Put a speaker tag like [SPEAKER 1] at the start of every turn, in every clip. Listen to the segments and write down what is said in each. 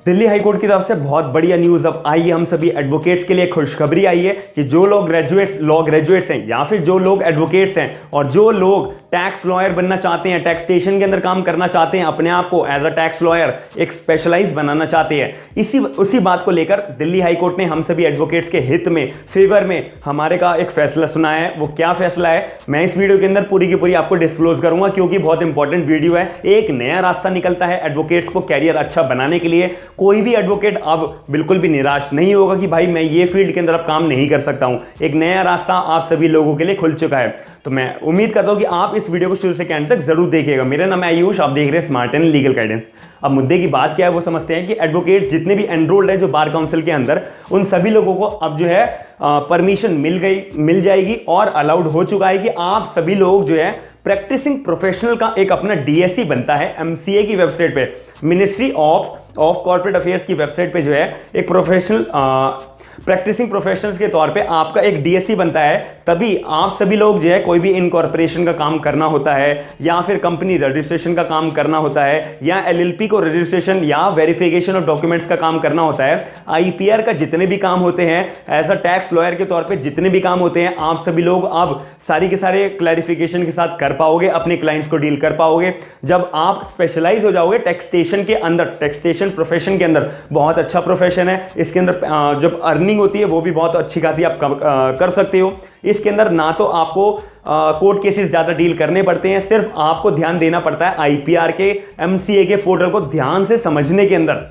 [SPEAKER 1] Delhi high court की तरफ से बहुत बढ़िया न्यूज अब आई है हम सभी एडवोकेट्स के लिए। खुशखबरी आई है कि जो लोग लॉ ग्रेजुएट्स हैं या फिर जो लोग एडवोकेट्स हैं और जो लोग टैक्स लॉयर बनना चाहते हैं, टैक्सेशन के अंदर काम करना चाहते हैं, अपने आप को एज अ टैक्स लॉयर एक स्पेशलाइज बनाना चाहते हैं, उसी बात को लेकर दिल्ली हाईकोर्ट ने हम सभी एडवोकेट्स के हित में, फेवर में हमारे का एक फैसला सुनाया है। वो क्या फैसला है मैं इस वीडियो के अंदर पूरी की पूरी आपको डिस्क्लोज करूंगा, क्योंकि बहुत इंपॉर्टेंट वीडियो है। एक नया रास्ता निकलता है एडवोकेट्स को कैरियर अच्छा बनाने के लिए। कोई भी एडवोकेट अब बिल्कुल भी निराश नहीं होगा कि भाई मैं ये फील्ड के अंदर अब काम नहीं कर सकता हूं। एक नया रास्ता आप सभी लोगों के लिए खुल चुका है। तो मैं उम्मीद करता हूं कि आप इस वीडियो को शुरू से एंड तक जरूर देखिएगा। मेरा नाम है आयुष, आप देख रहे हैं स्मार्ट एंड लीगल गाइडेंस। अब मुद्दे की बात क्या है वो समझते हैं कि एडवोकेट जितने भी एनरोल्ड हैं जो बार काउंसिल के अंदर, उन सभी लोगों को अब जो है परमिशन मिल जाएगी और अलाउड हो चुका है कि आप सभी लोग जो है प्रैक्टिसिंग प्रोफेशनल का एक अपना डीएससी बनता है। एमसीए की वेबसाइट पे, मिनिस्ट्री ऑफ कॉर्पोरेट अफेयर्स की वेबसाइट पे जो है एक प्रैक्टिसिंग प्रोफेशनल्स के तौर पे आपका एक डीएससी बनता है। तभी आप सभी लोग जो है कोई भी इनकॉर्पोरेशन का काम करना होता है या फिर कंपनी रजिस्ट्रेशन का काम करना होता है या एलएलपी को रजिस्ट्रेशन या वेरिफिकेशन ऑफ डॉक्यूमेंट्स का काम करना होता है, आईपीआर का जितने भी काम होते हैं, एज अ टैक्स लॉयर के तौर पे जितने भी काम होते हैं, आप सभी लोग अब सारी के सारे क्लैरिफिकेशन के साथ कर पाओगे, अपने क्लाइंट्स को डील कर पाओगे। जब आप स्पेशलाइज हो जाओगे टैक्सेशन के अंदर, टैक्सेशन प्रोफेशन के अंदर बहुत अच्छा प्रोफेशन है। इसके अंदर जब अर्निंग होती है वो भी बहुत अच्छी खासी आप कर सकते हो। इसके अंदर ना तो आपको कोर्ट केसेस ज्यादा डील करने पड़ते हैं, सिर्फ आपको ध्यान देना पड़ता है आईपीआर के, एमसीए के पोर्टल को ध्यान से समझने के अंदर।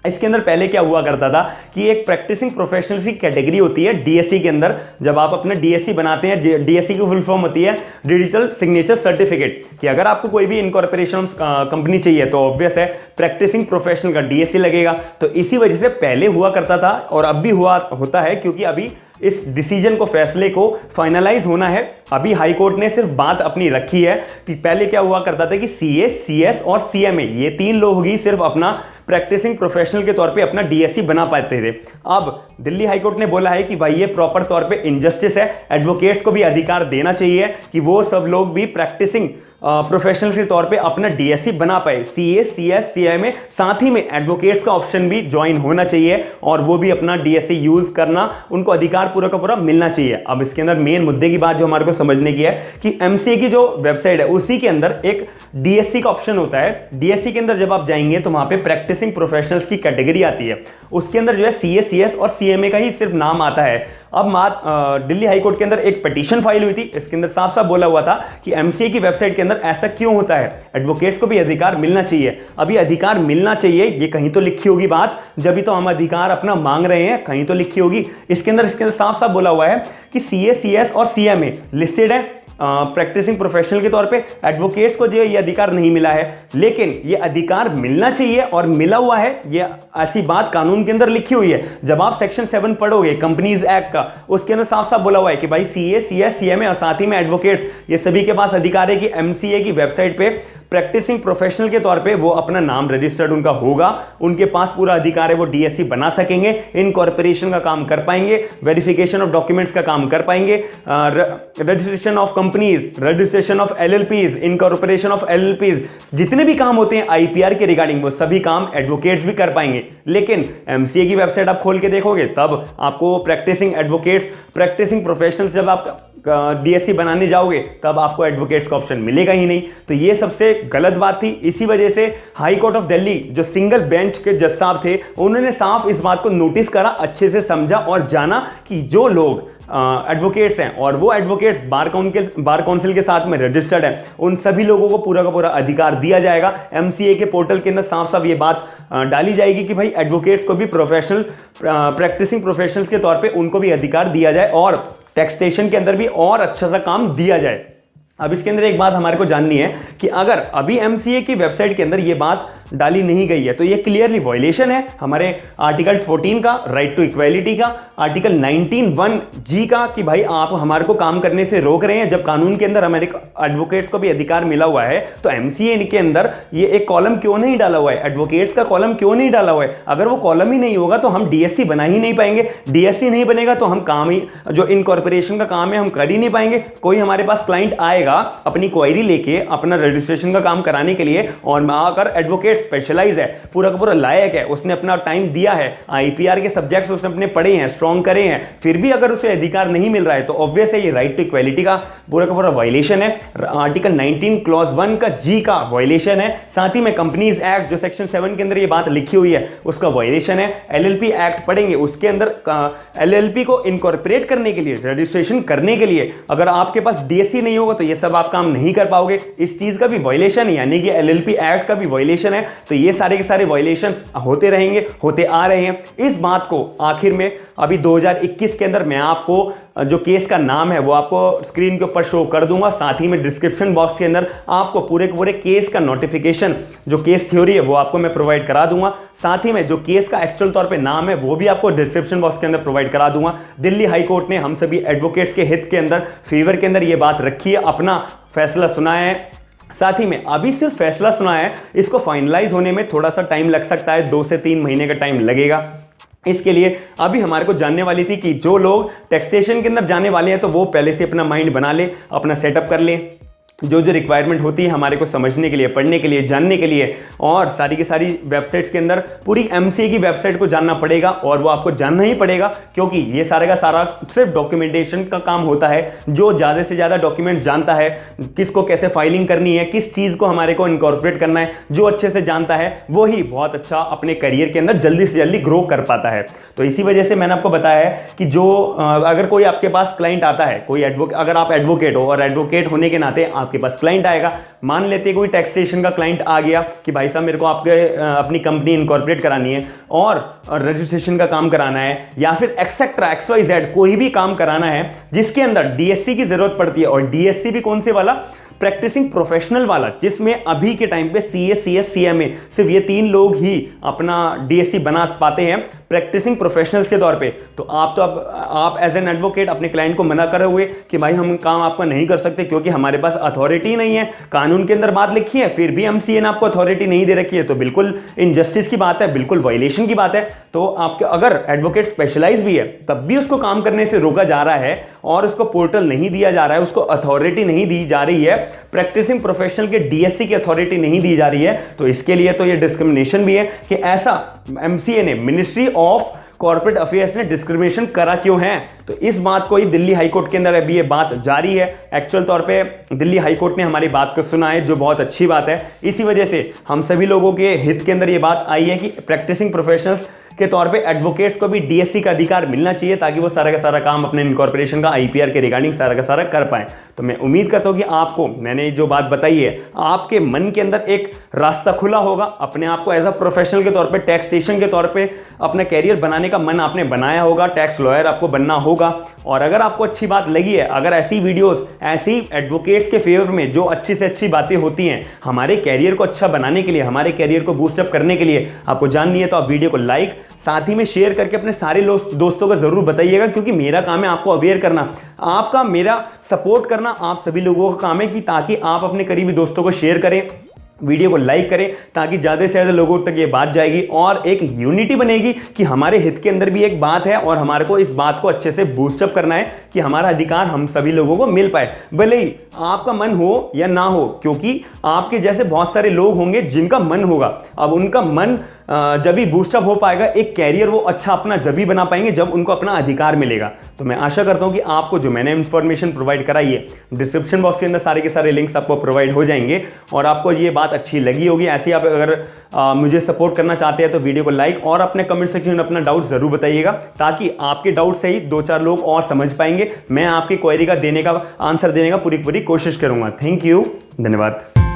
[SPEAKER 1] इसके अंदर पहले क्या हुआ करता था कि एक प्रैक्टिसिंग प्रोफेशनल्स की कैटेगरी होती है डीएससी के अंदर। जब आप अपना डीएससी बनाते हैं, डीएससी की फुल फॉर्म होती है डिजिटल सिग्नेचर सर्टिफिकेट, कि अगर आपको कोई भी इनकॉर्पोरेशन कंपनी चाहिए तो ऑब्वियस है प्रैक्टिसिंग प्रोफेशनल का डीएससी लगेगा। तो इसी वजह से पहले हुआ करता था और अब भी होता है, क्योंकि अभी इस डिसीजन को, फैसले को फाइनलाइज होना है। अभी हाई कोर्ट ने सिर्फ बात अपनी रखी है कि पहले क्या हुआ करता था कि सीए, सीएस और सीएमए ये 3 लोग ही सिर्फ अपना प्रैक्टिसिंग प्रोफेशनल के तौर पे अपना डीएससी बना पाते थे। अब दिल्ली हाईकोर्ट ने बोला है कि भाई ये प्रॉपर तौर पे इनजस्टिस है, एडवोकेट्स को भी अधिकार देना चाहिए कि वो सब लोग भी प्रैक्टिसिंग प्रोफेशनल के तौर पे अपना डीएससी बना पाए। सीए, सीएस, सीएमए, साथ ही में एडवोकेट्स का ऑप्शन भी ज्वाइन होना चाहिए और वो भी अपना डीएससी यूज करना, उनको अधिकार पूरा का पूरा मिलना चाहिए। अब इसके अंदर मेन मुद्दे की बात जो हमारे को समझने की है कि एमसीए की जो वेबसाइट है उसी के अंदर एक डीएससी का ऑप्शन होता है। डीएससी के अंदर जब आप जाएंगे तो वहां पे प्रैक्टिसिंग प्रोफेशनल्स की कैटेगरी आती है, उसके अंदर जो है सीए, सीएस और सीएमए का ही सिर्फ नाम आता है। अब दिल्ली हाईकोर्ट के अंदर एक पिटीशन फाइल हुई थी, इसके अंदर साफ साफ बोला हुआ था कि एमसीए की वेबसाइट के अंदर ऐसा क्यों होता है, एडवोकेट्स को भी अधिकार मिलना चाहिए। अभी अधिकार मिलना चाहिए ये कहीं तो लिखी होगी बात, जब भी तो हम अधिकार अपना मांग रहे हैं, कहीं तो लिखी होगी। इसके अंदर साफ साफ बोला हुआ है कि सीए, सीएस और सीएमए लिस्टेड है प्रैक्टिसिंग प्रोफेशनल के तौर पे। एडवोकेट्स को जो ये अधिकार नहीं मिला है, लेकिन ये अधिकार मिलना चाहिए और मिला हुआ है, ये ऐसी बात कानून के अंदर लिखी हुई है। जब आप सेक्शन 7 पढ़ोगे कंपनीज एक्ट का, उसके अंदर साफ साफ बोला हुआ है कि भाई सीए, सीएस, सीएमए और साथ ही में एडवोकेट्स, ये सभी के पास अधिकार है कि एमसीए की वेबसाइट पे प्रैक्टिसिंग प्रोफेशनल के तौर पे वो अपना नाम रजिस्टर्ड उनका होगा, उनके पास पूरा अधिकार है, वो डीएससी बना सकेंगे, इनकॉर्पोरेशन का काम कर पाएंगे, वेरिफिकेशन ऑफ डॉक्यूमेंट्स का काम कर पाएंगे, registration of companies, registration of एलएलपीज, incorporation of एलएलपीज, जितने भी काम होते हैं आईपीआर के रिगार्डिंग वो सभी काम एडवोकेट्स भी कर पाएंगे। लेकिन एमसीए की वेबसाइट आप खोल के देखोगे तब आपको प्रैक्टिसिंग एडवोकेट्स, प्रैक्टिसिंग प्रोफेशनल्स, जब आप डीएससी बनाने जाओगे तब आपको एडवोकेट्स का ऑप्शन मिलेगा ही नहीं। तो ये सबसे गलत बात थी। इसी वजह से हाई कोर्ट ऑफ दिल्ली जो सिंगल बेंच के जज साहब थे, उन्होंने साफ इस बात को नोटिस करा, अच्छे से समझा और जाना कि जो लोग एडवोकेट्स हैं और वो एडवोकेट्स बार काउंसिल के साथ में रजिस्टर्ड है, उन सभी लोगों को पूरा का पूरा अधिकार दिया जाएगा। एमसीए के पोर्टल के अंदर साफ साफ ये बात डाली जाएगी कि भाई एडवोकेट्स को भी प्रैक्टिसिंग प्रोफेशनल्स के तौर पे उनको भी अधिकार दिया जाए और टैक्सेशन के अंदर भी और अच्छा सा काम दिया जाए। अब इसके अंदर एक बात हमारे को जाननी है कि अगर अभी एमसीए की वेबसाइट के अंदर ये बात डाली नहीं गई है तो ये क्लियरली वायलेशन है हमारे आर्टिकल 14 का, राइट टू इक्वालिटी का, आर्टिकल 19(1)(g) का, कि भाई आप हमारे को काम करने से रोक रहे हैं। जब कानून के अंदर हमारे एडवोकेट्स को भी अधिकार मिला हुआ है तो एमसीए के अंदर ये एक कॉलम क्यों नहीं डाला हुआ है, एडवोकेट्स का कॉलम क्यों नहीं डाला हुआ है? अगर वो कॉलम ही नहीं होगा तो हम डीएससी बना ही नहीं पाएंगे, डीएससी नहीं बनेगा तो हम काम ही, जो इनकॉर्पोरेशन का काम है, हम कर ही नहीं पाएंगे। कोई हमारे पास क्लाइंट आएगा अपनी क्वेरी लेके अपना रजिस्ट्रेशन का काम कराने के लिए और अगर एडवोकेट स्पेशलाइज है, पूरा का पूरा लायक है, उसने अपना टाइम दिया है, आईपीआर के सब्जेक्ट्स उसने अपने पढ़े हैं, स्ट्रॉन्ग करे हैं, फिर भी अगर उसे अधिकार नहीं मिल रहा है तो ऑब्वियस है ये राइट टू इक्वालिटी का पूरा वायलेशन है, आर्टिकल 19 क्लॉज 1 का जी का वायलेशन है, साथ ही में कंपनीज एक्ट जो सेक्शन 7 के अंदर ये बात लिखी हुई है उसका वायलेशन है। एलएलपी एक्ट पढ़ेंगे, उसके अंदर एलएलपी को इनकॉर्पोरेट करने के लिए, रजिस्ट्रेशन करने के लिए अगर आपके पास डीएससी नहीं होगा तो ये सब आप काम नहीं कर पाओगे, इस चीज का भी वायलेशन है, यानी कि एलएलपी एक्ट का भी वायलेशन है। तो ये सारे के सारे वायलेशंस होते रहेंगे, होते आ रहे हैं। इस बात को आखिर में अभी 2021 के अंदर मैं आपको जो केस का नाम है वो आपको स्क्रीन के ऊपर शो कर दूंगा, साथ ही में डिस्क्रिप्शन बॉक्स के अंदर आपको पूरे के पूरे केस का नोटिफिकेशन, जो केस थ्योरी है वो आपको मैं प्रोवाइड करा दूंगा, साथ ही में जो केस का एक्चुअल तौर पे नाम है वो भी आपको डिस्क्रिप्शन बॉक्स के अंदर प्रोवाइड करा दूंगा। दिल्ली हाई कोर्ट ने हम सभी एडवोकेट्स के हित के अंदर, फेवर के अंदर ये बात रखी है, अपना फैसला सुनाया है। साथ ही में अभी सिर्फ फैसला सुना है, इसको फाइनलाइज होने में थोड़ा सा टाइम लग सकता है, 2 से 3 महीने का टाइम लगेगा। इसके लिए अभी हमारे को जानने वाली थी कि जो लोग टैक्सेशन के अंदर जाने वाले हैं तो वो पहले से अपना माइंड बना ले, अपना सेटअप कर ले, जो जो रिक्वायरमेंट होती है हमारे को समझने के लिए, पढ़ने के लिए, जानने के लिए, और सारी की सारी वेबसाइट्स के अंदर पूरी एमसीए की वेबसाइट को जानना पड़ेगा, और वो आपको जानना ही पड़ेगा क्योंकि ये सारे का सारा सिर्फ डॉक्यूमेंटेशन का काम होता है। जो ज़्यादा से ज़्यादा डॉक्यूमेंट्स जानता है, किसको कैसे फाइलिंग करनी है, किस चीज़ को हमारे को इनकॉर्पोरेट करना है, जो अच्छे से जानता है वो ही बहुत अच्छा अपने करियर के अंदर जल्दी से जल्दी ग्रो कर पाता है। तो इसी वजह से मैंने आपको बताया है कि जो अगर कोई आपके पास क्लाइंट आता है, कोई अगर आप एडवोकेट हो और एडवोकेट होने के नाते आपके पास क्लाइंट आएगा, मान लेते हैं कोई टैक्सेशन का क्लाइंट आ गया कि भाई साहब मेरे को आपके अपनी कंपनी इनकॉर्पोरेट करानी है और रजिस्ट्रेशन का काम कराना है, या फिर एक्सेट्रा XYZ कोई भी काम कराना है जिसके अंदर डीएससी की जरूरत पड़ती है, और डीएससी भी कौन से वाला, प्रैक्टिसिंग प्रोफेशनल वाला, जिसमें अभी के टाइम पे सीए, सीएस, सीएमए सिर्फ ये 3 लोग ही अपना डीएससी बना पाते हैं प्रैक्टिसिंग प्रोफेशनल्स के तौर पे। तो आप एज एन एडवोकेट अपने क्लाइंट को मना करोगे कि भाई हम काम आपका नहीं कर सकते क्योंकि हमारे पास अथॉरिटी नहीं है, कानून के अंदर बात लिखी है फिर भी एमसीए ने आपको अथॉरिटी नहीं दे रखी है, तो बिल्कुल इनजस्टिस की बात है, बिल्कुल वायलेशन की बात है। तो आपके अगर एडवोकेट स्पेशलाइज भी है तब भी उसको काम करने से रोका जा रहा है और उसको पोर्टल नहीं दिया जा रहा है, उसको अथॉरिटी नहीं दी जा रही है, प्रैक्टिसिंग प्रोफेशनल के डीएससी की अथॉरिटी नहीं दी जा रही है, तो इसके लिए तो ये डिस्क्रिमिनेशन भी है कि ऐसा एमसीए ने, मिनिस्ट्री ऑफ कॉर्पोरेट अफेयर्स ने डिस्क्रिमिनेशन करा क्यों है। तो इस बात को ही दिल्ली हाई कोर्ट के अंदर अभी ये बात जारी है। एक्चुअल तौर पे दिल्ली हाई कोर्ट ने हमारी बात को सुना है, जो बहुत अच्छी बात है। इसी वजह से हम सभी लोगों के हित के अंदर ये बात आई है कि प्रैक्टिसिंग प्रोफेशनल्स के तौर पे एडवोकेट्स को भी डीएससी का अधिकार मिलना चाहिए ताकि वो सारा का सारा काम अपने इनकॉर्पोरेशन का आईपीआर के रिगार्डिंग सारा का सारा कर पाए। तो मैं उम्मीद करता हूँ कि आपको मैंने जो बात बताई है आपके मन के अंदर एक रास्ता खुला होगा, अपने आप को एज अ प्रोफेशनल के तौर पे, टैक्सेशन के तौर पे अपना कैरियर बनाने का मन आपने बनाया होगा, टैक्स लॉयर आपको बनना होगा। और अगर आपको अच्छी बात लगी है, अगर ऐसी वीडियोस, ऐसी एडवोकेट्स के फेवर में जो अच्छी से अच्छी बातें होती हैं हमारे कैरियर को अच्छा बनाने के लिए, हमारे कैरियर को बूस्टअप करने के लिए आपको जाननी है, तो आप वीडियो को लाइक साथ ही में शेयर करके अपने सारे दोस्तों को जरूर बताइएगा, क्योंकि मेरा काम है आपको अवेयर करना, आपका मेरा सपोर्ट करना आप सभी लोगों का काम है कि ताकि आप अपने करीबी दोस्तों को शेयर करें, वीडियो को लाइक करें, ताकि ज़्यादा से ज़्यादा लोगों तक ये बात जाएगी और एक यूनिटी बनेगी कि हमारे हित के अंदर भी एक बात है और हमारे को इस बात को अच्छे से बूस्टअप करना है कि हमारा अधिकार हम सभी लोगों को मिल पाए, भले ही आपका मन हो या ना हो, क्योंकि आपके जैसे बहुत सारे लोग होंगे जिनका मन होगा। अब उनका मन जब भी बूस्टअप हो पाएगा, एक कैरियर वो अच्छा अपना जब भी बना पाएंगे जब उनको अपना अधिकार मिलेगा। तो मैं आशा करता हूं कि आपको जो मैंने इंफॉर्मेशन प्रोवाइड कराई है, डिस्क्रिप्शन बॉक्स के अंदर सारे के सारे लिंक्स आपको प्रोवाइड हो जाएंगे और आपको ये बात अच्छी लगी होगी। ऐसे आप अगर मुझे सपोर्ट करना चाहते हैं तो वीडियो को लाइक और अपने कमेंट सेक्शन में अपना डाउट जरूर बताइएगा, ताकि आपके डाउट से ही 2-4 लोग और समझ पाएंगे। मैं आपकी क्वेरी का आंसर देने का पूरी कोशिश करूंगा। थैंक यू, धन्यवाद।